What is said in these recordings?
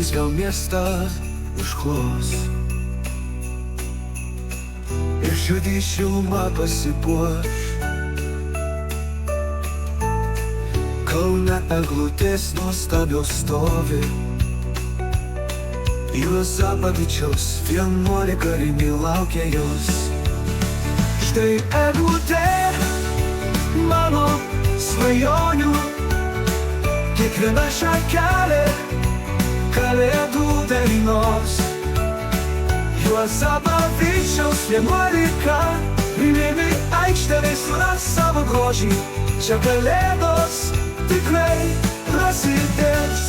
Rytojus gal miestą užklos ir širdį šiluma pasipuoš. Kaune eglutės nuostabios stovi, Juozapavičiaus 11 kariniai laukia jos. Štai eglutė mano svajonių, kiekviena šakelė kalėdų dainos. Juozapavičiaus 11, minimi aikšteliai suras savo grožį, čia kalėdos tikrai prasidės.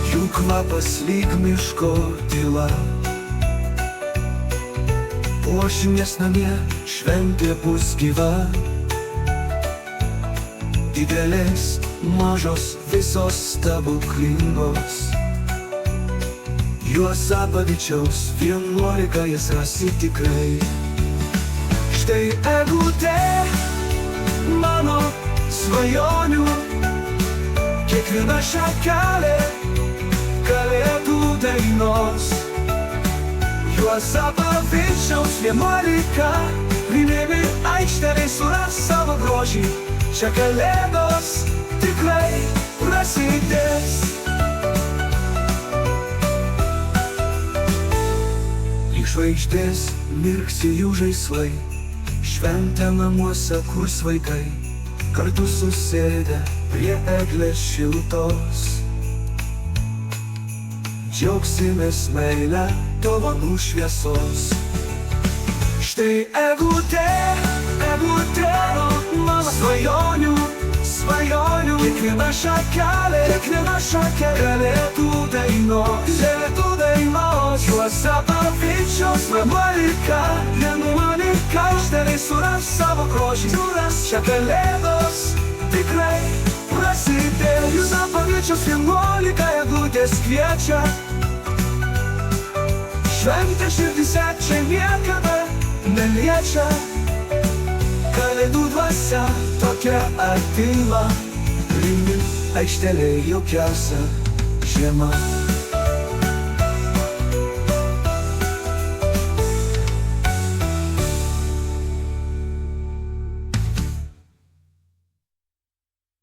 Jų kvapas lyg miško tyla, puošimės namie, šventė bus gyva. Didelės, mažos, visos stebuklingos. Juozapavičiaus 11 jas rasi tikrai. Štai eglutė mano svajonių, kiekviena šakelė kalėdų dainos. Juozapavičiaus 11, minimi aikšteliai suras savo grožį, čia kalėdos tikrai prasidės. Lyg žvaigždės mirksi jų žaislai, šventė namuose, kur svaikai kartu susėdę prie eglės šiltos. Džiaugsimės meilę dovanų šviesos. Štai eglutė mano svajonių, kiekviena šakelė kalėdų dainos. Juozapavičiaus 11, aikšteliai suras savo grožį, čia kalėdos tikrai prasidės. Juozapavičiaus 11 eglutės kviečia, šventė širdyse čia niekada neliečia. Kalėdų dvasia tokia ateina, rimi aikšteliai jaukiausia žiema.